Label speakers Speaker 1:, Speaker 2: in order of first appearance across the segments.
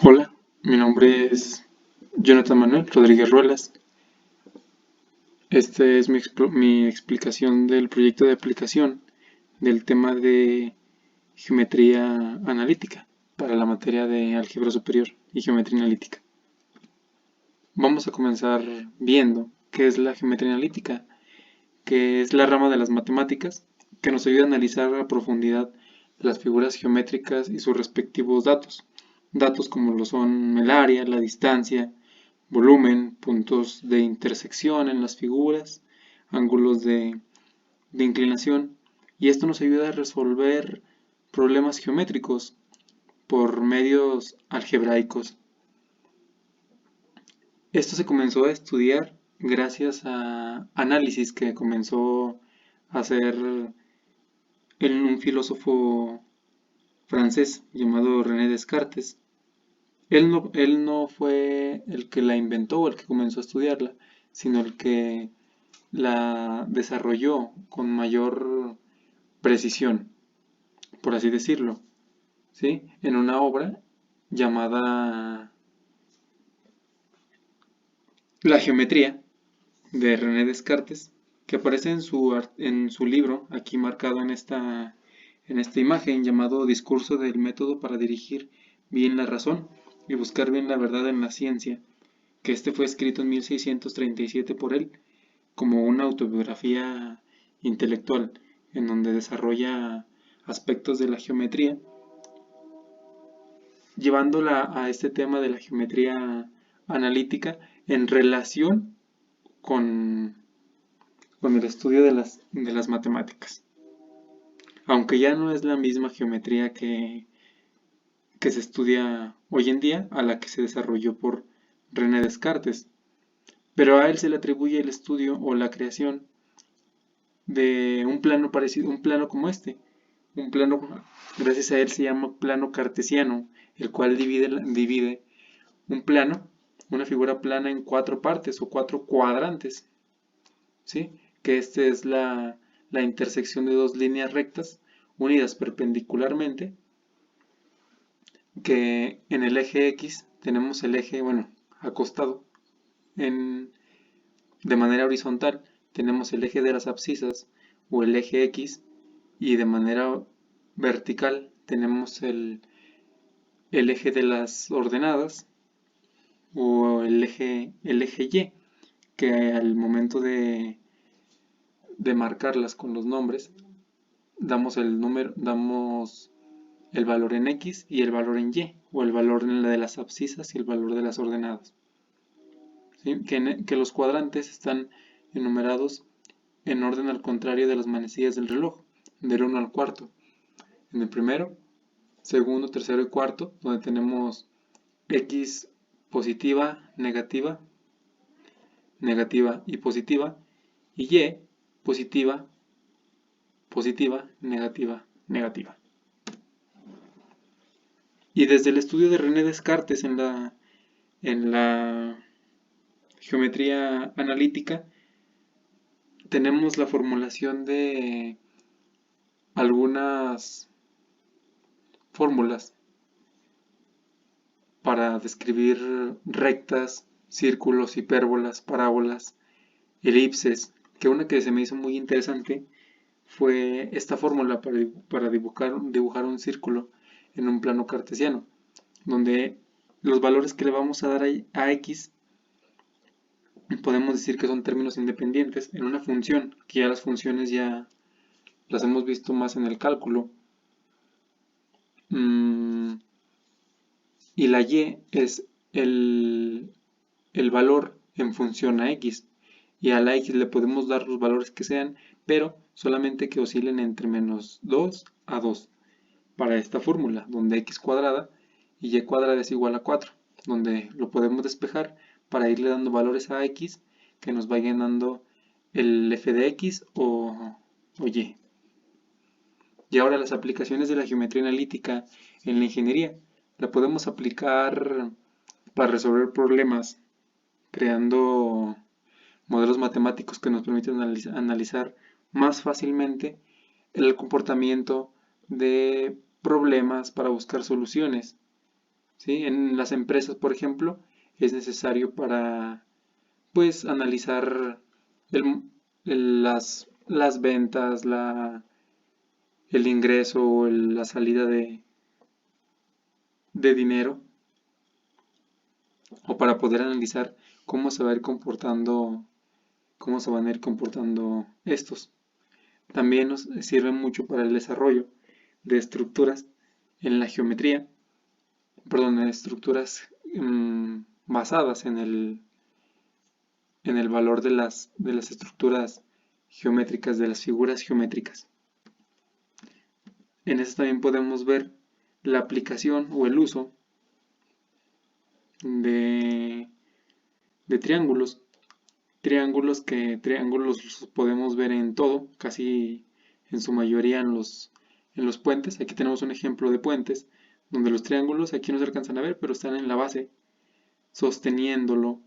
Speaker 1: Hola, mi nombre es Jonathan Manuel Rodríguez Ruelas. Esta es mi explicación del proyecto de aplicación del tema de geometría analítica para la materia de álgebra superior y geometría analítica. Vamos a comenzar viendo qué es la geometría analítica, que es la rama de las matemáticas que nos ayuda a analizar a profundidad las figuras geométricas y sus respectivos datos. Datos como lo son el área, la distancia, volumen, puntos de intersección en las figuras, ángulos de inclinación, y esto nos ayuda a resolver problemas geométricos por medios algebraicos. Esto se comenzó a estudiar gracias a análisis que comenzó a hacer un filósofo francés llamado René Descartes. Él no fue el que la inventó o el que comenzó a estudiarla, sino el que la desarrolló con mayor precisión, por así decirlo, ¿sí? En una obra llamada La geometría de René Descartes, que aparece en su libro, aquí marcado en esta imagen, llamado Discurso del método para dirigir bien la razón y buscar bien la verdad en la ciencia, que este fue escrito en 1637 por él como una autobiografía intelectual, en donde desarrolla aspectos de la geometría, llevándola a este tema de la geometría analítica en relación con, con el estudio de las matemáticas. Aunque ya no es la misma geometría que se estudia hoy en día a la que se desarrolló por René Descartes, pero a él se le atribuye el estudio o la creación de un plano parecido, un plano como este. Un plano, gracias a él se llama plano cartesiano, el cual divide un plano, una figura plana en cuatro partes o cuatro cuadrantes, ¿sí? Que este es la intersección de dos líneas rectas unidas perpendicularmente, que en el eje X tenemos el eje, bueno, acostado, en, de manera horizontal tenemos el eje de las abscisas o el eje X, y de manera vertical tenemos el eje de las ordenadas o el eje Y, que al momento de marcarlas con los nombres damos el valor en X y el valor en Y, o el valor en la de las abscisas y el valor de las ordenadas. ¿Sí? Que los cuadrantes están enumerados en orden al contrario de las manecillas del reloj, del 1 al cuarto. En el primero, segundo, tercero y cuarto, donde tenemos X positiva, negativa, negativa y positiva, y Y positiva, positiva, negativa, negativa. Y desde el estudio de René Descartes en la geometría analítica, tenemos la formulación de algunas fórmulas para describir rectas, círculos, hipérbolas, parábolas, elipses, que una que se me hizo muy interesante fue esta fórmula para dibujar un círculo en un plano cartesiano, donde los valores que le vamos a dar a x podemos decir que son términos independientes en una función, que ya las funciones ya las hemos visto más en el cálculo. Y la y es el valor en función a x, y a la x le podemos dar los valores que sean, pero solamente que oscilen entre menos 2 a 2 para esta fórmula, donde x cuadrada y y cuadrada es igual a 4, donde lo podemos despejar para irle dando valores a x que nos vayan dando el f de x o y. Y ahora las aplicaciones de la geometría analítica en la ingeniería. La podemos aplicar para resolver problemas creando modelos matemáticos que nos permiten analizar más fácilmente el comportamiento de problemas para buscar soluciones. ¿sí? En las empresas, por ejemplo, es necesario para, pues, analizar las ventas, el ingreso o la salida de dinero, o para poder analizar cómo se va a ir comportando, cómo se van a ir comportando estos. También nos sirve mucho para el desarrollo de estructuras en la geometría, perdón, en estructuras basadas en el valor de las estructuras geométricas, de las figuras geométricas. En esto también podemos ver la aplicación o el uso de, de triángulos. Triángulos los podemos ver en todo, casi en su mayoría en los puentes. Aquí tenemos un ejemplo de puentes, donde los triángulos aquí no se alcanzan a ver, pero están en la base, sosteniéndolo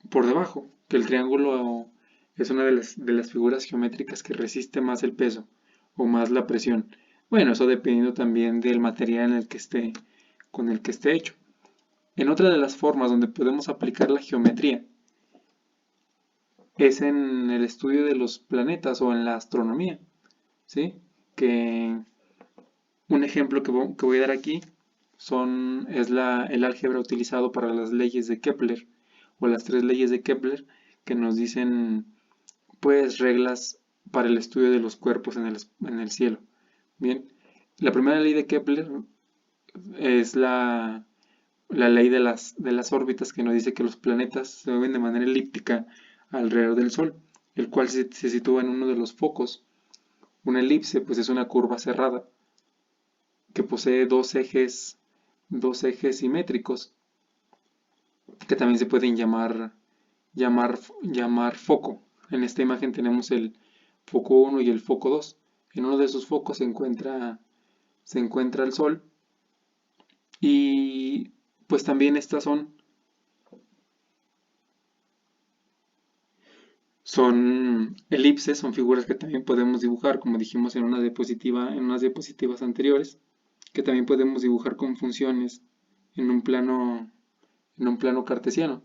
Speaker 1: por debajo, que el triángulo es una de las figuras geométricas que resiste más el peso o más la presión. Bueno, eso dependiendo también del material en el que esté, con el que esté hecho. En otra de las formas donde podemos aplicar la geometría es en el estudio de los planetas o en la astronomía, ¿sí? Que un ejemplo que voy a dar aquí es el álgebra utilizado para las leyes de Kepler o las tres leyes de Kepler que nos dicen pues reglas para el estudio de los cuerpos en el cielo. Bien, la primera ley de Kepler es la ley de las órbitas que nos dice que los planetas se mueven de manera elíptica alrededor del Sol, el cual se sitúa en uno de los focos. Una elipse pues es una curva cerrada que posee dos ejes simétricos que también se pueden llamar foco. En esta imagen tenemos el foco 1 y el foco 2. En uno de esos focos se encuentra el Sol y pues también estas son elipses, son figuras que también podemos dibujar, como dijimos en en unas diapositivas anteriores, que también podemos dibujar con funciones en en un plano cartesiano,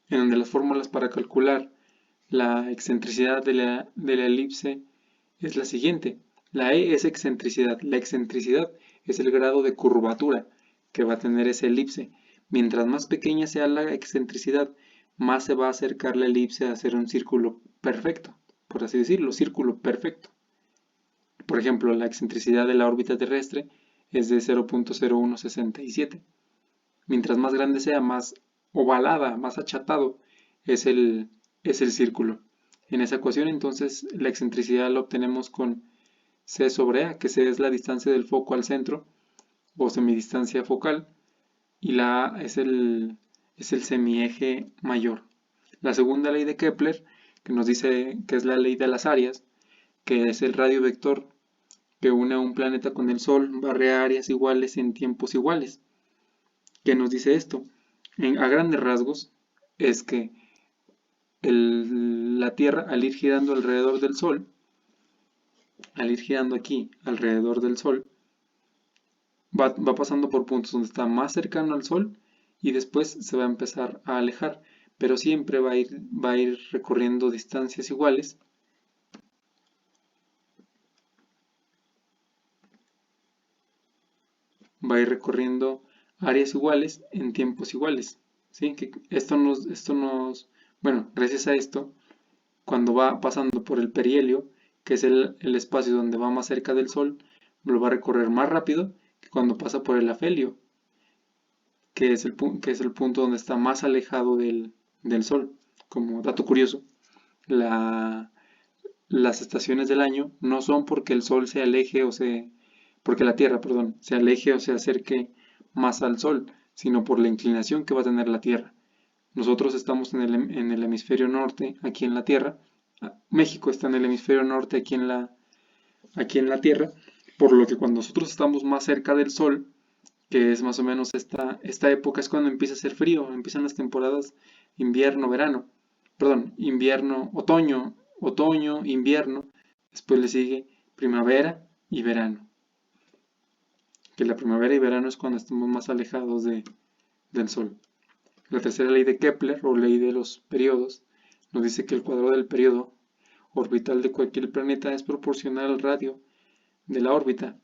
Speaker 1: en donde las fórmulas para calcular la excentricidad de la elipse es la siguiente. La E es excentricidad. La excentricidad es el grado de curvatura que va a tener esa elipse. Mientras más pequeña sea la excentricidad, más se va a acercar la elipse a hacer un círculo perfecto, por así decirlo, círculo perfecto. Por ejemplo, la excentricidad de la órbita terrestre es de 0.0167. Mientras más grande sea, más ovalada, más achatado es el círculo. En esa ecuación, entonces, la excentricidad la obtenemos con C sobre A, que C es la distancia del foco al centro, o semidistancia focal, y la A es el semieje mayor. La segunda ley de Kepler, que nos dice que es la ley de las áreas, que es el radio vector que une a un planeta con el Sol, barre áreas iguales en tiempos iguales. ¿Qué nos dice esto? A grandes rasgos, es que la Tierra, al ir girando alrededor del Sol, al ir girando aquí alrededor del Sol, va pasando por puntos donde está más cercano al Sol y después se va a empezar a alejar, pero siempre va a ir recorriendo distancias iguales. Va a ir recorriendo áreas iguales en tiempos iguales. ¿Sí? Que bueno, gracias a esto, cuando va pasando por el perihelio, que es el espacio donde va más cerca del Sol, lo va a recorrer más rápido que cuando pasa por el afelio, que es el punto donde está más alejado del Sol. Como dato curioso, la, las estaciones del año no son porque el Sol se aleje porque la Tierra, perdón, se aleje o se acerque más al Sol, sino por la inclinación que va a tener la Tierra. Nosotros estamos en el hemisferio norte, aquí en la Tierra. México está en el hemisferio norte, aquí en la Tierra, por lo que cuando nosotros estamos más cerca del Sol, que es más o menos esta época, es cuando empieza a hacer frío, empiezan las temporadas invierno, verano, perdón, invierno, otoño, invierno, después le sigue primavera, y verano. Que la primavera y verano es cuando estamos más alejados del Sol. La tercera ley de Kepler, o ley de los periodos, nos dice que el cuadrado del periodo orbital de cualquier planeta es proporcional al radio de la órbita.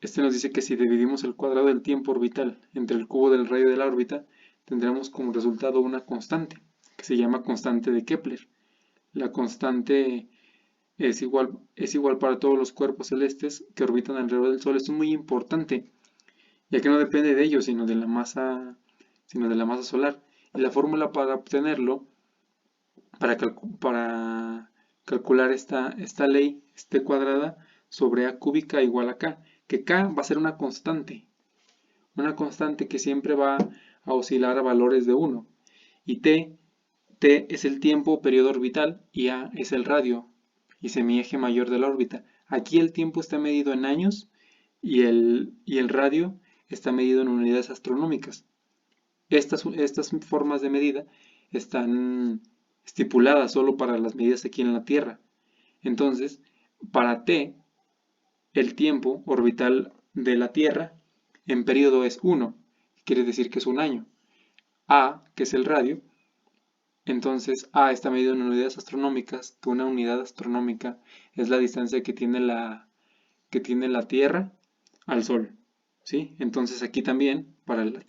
Speaker 1: Este nos dice que si dividimos el cuadrado del tiempo orbital entre el cubo del radio de la órbita, tendremos como resultado una constante, que se llama constante de Kepler. La constante es igual para todos los cuerpos celestes que orbitan alrededor del Sol. Esto es muy importante, ya que no depende de ellos, sino de la masa solar. Y la fórmula para obtenerlo, para calcular esta ley, cuadrada, sobre A cúbica igual a K, que K va a ser una constante que siempre va a oscilar a valores de 1. Y T es el tiempo o periodo orbital y A es el radio y semieje mayor de la órbita. Aquí el tiempo está medido en años y el radio está medido en unidades astronómicas. Estas formas de medida están estipuladas solo para las medidas aquí en la Tierra. Entonces, para T, el tiempo orbital de la Tierra en periodo es 1, quiere decir que es un año. A, que es el radio, entonces A está medido en unidades astronómicas, que una unidad astronómica es la distancia que tiene la Tierra al Sol. ¿Sí? Entonces aquí también, para la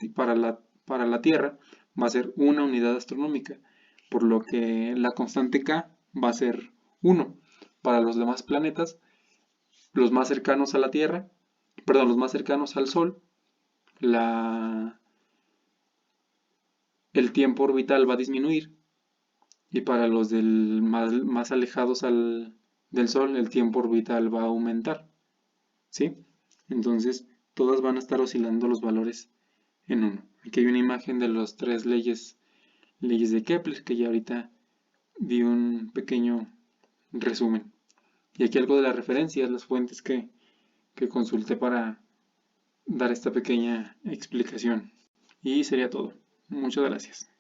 Speaker 1: Tierra, va a ser una unidad astronómica, por lo que la constante K va a ser 1. Para los demás planetas, los más cercanos a la Tierra, perdón, los más cercanos al Sol, el tiempo orbital va a disminuir, y para los más alejados del Sol, el tiempo orbital va a aumentar. ¿Sí? Entonces, todas van a estar oscilando los valores en 1. Aquí hay una imagen de las 3 leyes de Kepler, que ya ahorita di un pequeño resumen. Y aquí algo de las referencias, las fuentes que consulté para dar esta pequeña explicación. Y sería todo. Muchas gracias.